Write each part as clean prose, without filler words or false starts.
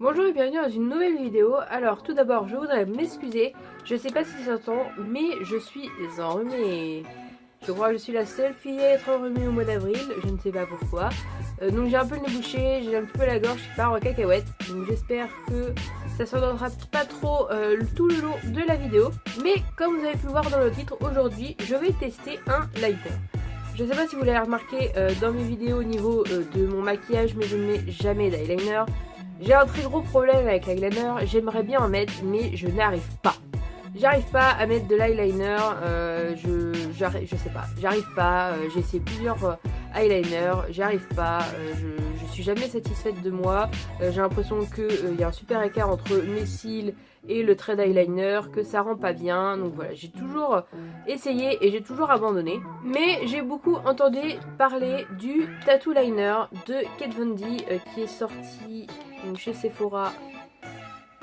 Bonjour et bienvenue dans une nouvelle vidéo. Alors tout d'abord je voudrais m'excuser, je sais pas si ça s'entend mais je suis enrhumée. Je crois que je suis la seule fille à être enrhumée au mois d'avril, je ne sais pas pourquoi. Donc j'ai un peu le nez bouché, j'ai un petit peu la gorge qui part en cacahuète. Donc j'espère que ça s'entendra pas trop tout le long de la vidéo. Mais comme vous avez pu le voir dans le titre, aujourd'hui je vais tester un liner. Je sais pas si vous l'avez remarqué dans mes vidéos au niveau de mon maquillage, mais je ne mets jamais d'eyeliner. J'ai un très gros problème avec l'eyeliner, j'aimerais bien en mettre, mais je n'arrive pas. J'arrive pas à mettre de l'eyeliner, je sais pas, j'arrive pas, j'ai essayé plusieurs eyeliners, j'y arrive pas, je suis jamais satisfaite de moi, j'ai l'impression qu'il y a un super écart entre mes cils et le trait d'eyeliner, que ça rend pas bien, donc voilà, j'ai toujours essayé et j'ai toujours abandonné. Mais j'ai beaucoup entendu parler du Tattoo Liner de Kat Von D qui est sorti donc, chez Sephora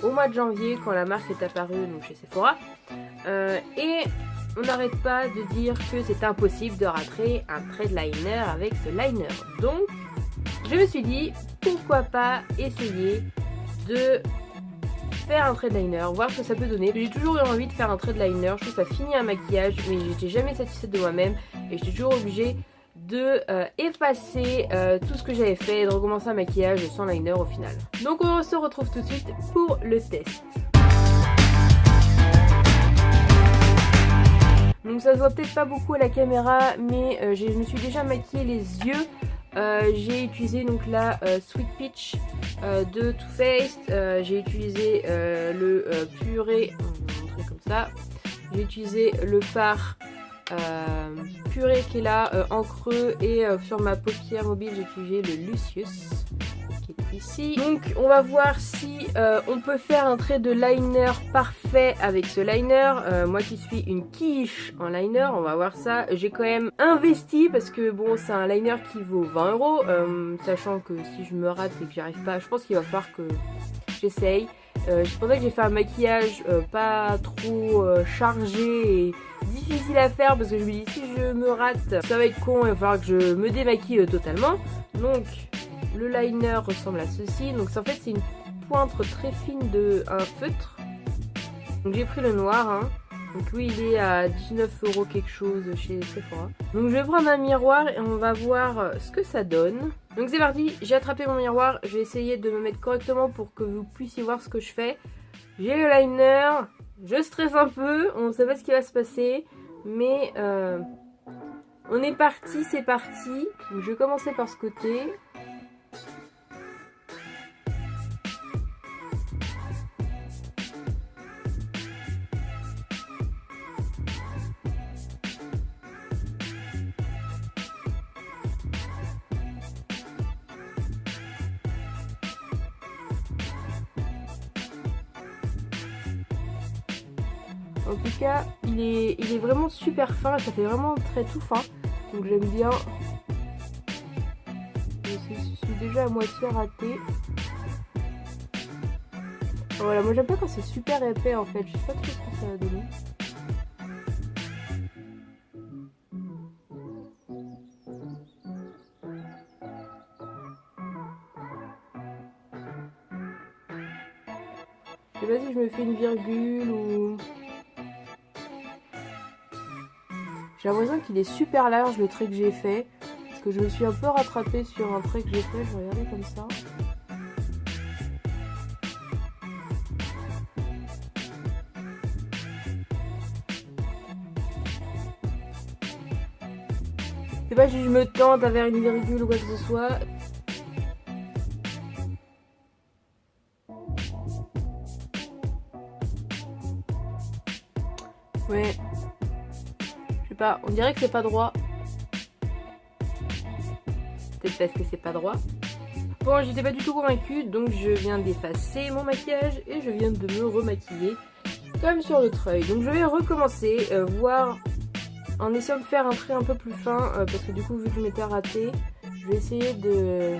au mois de janvier quand la marque est apparue donc chez Sephora. Et on n'arrête pas de dire que c'est impossible de rater un trait de liner avec ce liner. Donc je me suis dit pourquoi pas essayer de faire un trait de liner, voir ce que ça peut donner. J'ai toujours eu envie de faire un trait de liner, je trouve que ça finit un maquillage, mais j'étais jamais satisfaite de moi-même et j'étais toujours obligée de effacer tout ce que j'avais fait et de recommencer un maquillage sans liner au final. Donc on se retrouve tout de suite pour le test. Donc ça se voit peut-être pas beaucoup à la caméra, mais je me suis déjà maquillé les yeux. J'ai utilisé donc la Sweet Peach de Too Faced. J'ai utilisé le purée, on va montrer comme ça. J'ai utilisé le fard purée qui est là en creux, et sur ma paupière mobile j'ai utilisé le Lucius qui est ici. Donc on va voir si on peut faire un trait de liner parfait avec ce liner. Moi qui suis une quiche en liner, on va voir ça. J'ai quand même investi parce que bon, c'est un liner qui vaut 20 €, sachant que si je me rate et que j'y arrive pas, je pense qu'il va falloir que j'essaye. C'est pour ça que j'ai fait un maquillage pas trop chargé et difficile à faire, parce que je me dis si je me rate ça va être con, il va falloir que je me démaquille totalement. Donc le liner ressemble à ceci. Donc en fait c'est une pointe très fine de un feutre. Donc j'ai pris le noir hein. Donc oui, il est à 19 € quelque chose chez Sephora. Donc je vais prendre un miroir et on va voir ce que ça donne. Donc c'est parti, j'ai attrapé mon miroir, je vais essayer de me mettre correctement pour que vous puissiez voir ce que je fais. J'ai le liner, je stresse un peu, on ne sait pas ce qui va se passer, mais on est parti, c'est parti. Donc je vais commencer par ce côté. En tout cas, il est vraiment super fin, ça fait vraiment très tout fin. Donc j'aime bien. Je suis déjà à moitié raté. Voilà, moi j'aime pas quand c'est super épais en fait, je sais pas trop ce que ça va donner. Je sais pas si je me fais une virgule ou... J'ai l'impression qu'il est super large le trait que j'ai fait. Parce que je me suis un peu rattrapée sur un trait que j'ai fait, je vais regarder comme ça. Je sais pas si je me tente à faire une virgule ou quoi que ce soit. Ouais. Je sais pas, on dirait que c'est pas droit. Peut-être parce que c'est pas droit. Bon, j'étais pas du tout convaincue, donc je viens d'effacer mon maquillage et je viens de me remaquiller comme sur l'autre œil. Donc je vais recommencer, voir en essayant de faire un trait un peu plus fin, parce que du coup vu que je m'étais ratée, je vais essayer de...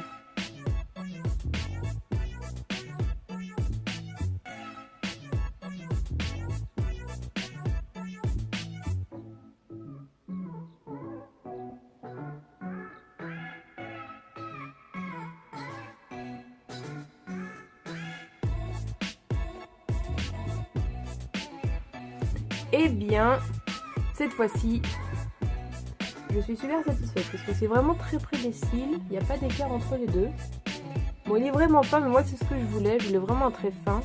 Eh bien, cette fois-ci, je suis super satisfaite parce que c'est vraiment très près des cils. Il n'y a pas d'écart entre les deux. Bon, il est vraiment fin, mais moi c'est ce que je voulais. Je voulais vraiment un très fin,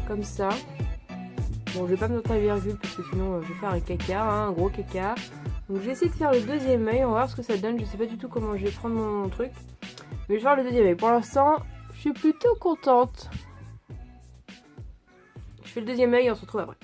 comme ça. Bon, je vais pas me mettre la virgule parce que sinon je vais faire un caca, hein, un gros caca. Donc j'ai essayé de faire le deuxième œil, on va voir ce que ça donne. Je sais pas du tout comment je vais prendre mon truc. Mais je vais faire le deuxième œil. Pour l'instant, je suis plutôt contente. Je fais le deuxième œil et on se retrouve après.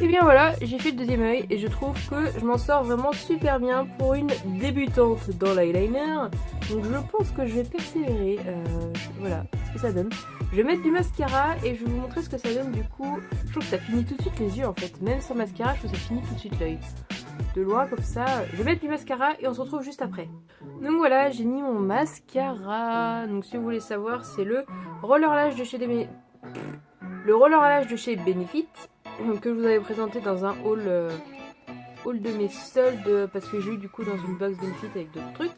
Et bien voilà, j'ai fait le deuxième œil et je trouve que je m'en sors vraiment super bien pour une débutante dans l'eyeliner. Donc je pense que je vais persévérer. Voilà ce que ça donne. Je vais mettre du mascara et je vais vous montrer ce que ça donne du coup. Je trouve que ça finit tout de suite les yeux en fait. Même sans mascara, je trouve que ça finit tout de suite l'œil. De loin comme ça. Je vais mettre du mascara et on se retrouve juste après. Donc voilà, j'ai mis mon mascara. Donc si vous voulez savoir, c'est le roller lash de chez Benefit. Que je vous avais présenté dans un haul de mes soldes parce que j'ai eu du coup dans une box Benefit avec d'autres trucs.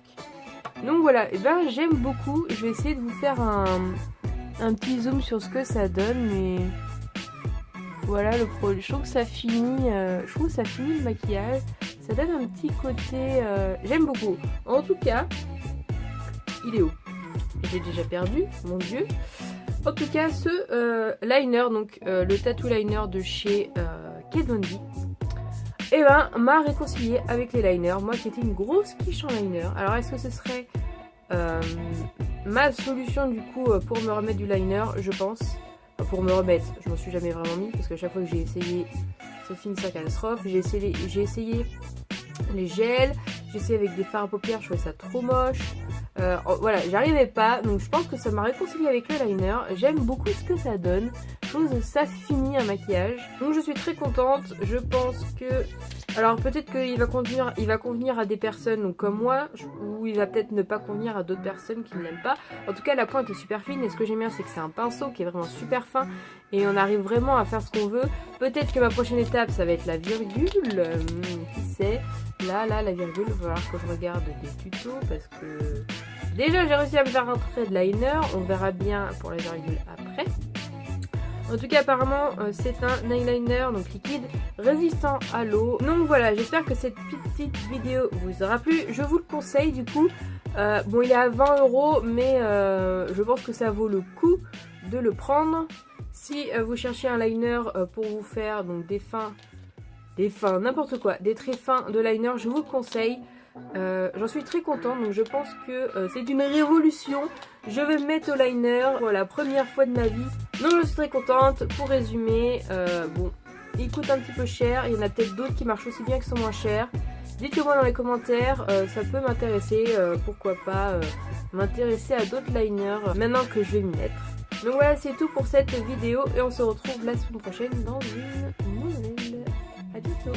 Donc voilà, et ben j'aime beaucoup. Je vais essayer de vous faire un petit zoom sur ce que ça donne, mais voilà le produit. Je trouve que ça finit, le maquillage. Ça donne un petit côté. J'aime beaucoup. En tout cas, il est où? J'ai déjà perdu, mon dieu. En tout cas, ce liner, donc le tattoo liner de chez Kat Von D, eh ben, m'a réconcilié avec les liners. Moi qui étais une grosse quiche en liner. Alors, est-ce que ce serait ma solution du coup pour me remettre du liner? Je pense. Enfin, pour me remettre, je m'en suis jamais vraiment mis parce que chaque fois que j'ai essayé, ça finit sa catastrophe. J'ai essayé les gels, j'ai essayé avec des fards à paupières, je trouvais ça trop moche. Voilà, j'arrivais pas, donc je pense que ça m'a réconcilié avec le liner. J'aime beaucoup ce que ça donne. Je trouve que ça finit un maquillage. Donc je suis très contente. Je pense que... Alors peut-être qu'il va convenir à des personnes donc comme moi, ou il va peut-être ne pas convenir à d'autres personnes qui ne l'aiment pas. En tout cas, la pointe est super fine et ce que j'aime bien, c'est que c'est un pinceau qui est vraiment super fin et on arrive vraiment à faire ce qu'on veut. Peut-être que ma prochaine étape, ça va être la virgule. Qui sait? Là, la virgule, il va falloir que je regarde des tutos parce que... Déjà, j'ai réussi à me faire un trait de liner. On verra bien pour la virgule après. En tout cas, apparemment, c'est un eyeliner donc liquide résistant à l'eau. Donc voilà, j'espère que cette petite vidéo vous aura plu. Je vous le conseille du coup. Bon, il est à 20 €, mais je pense que ça vaut le coup de le prendre. Si vous cherchez un liner pour vous faire donc des fins, n'importe quoi, des traits fins de liner, je vous le conseille. J'en suis très contente, donc je pense que c'est une révolution. Je vais me mettre au liner pour la première fois de ma vie. Donc je suis très contente. Pour résumer, bon, il coûte un petit peu cher. Il y en a peut-être d'autres qui marchent aussi bien, qui sont moins chers. Dites-le moi dans les commentaires, ça peut m'intéresser. Pourquoi pas m'intéresser à d'autres liners maintenant que je vais m'y mettre. Donc voilà, c'est tout pour cette vidéo et on se retrouve la semaine prochaine dans une nouvelle. A bientôt.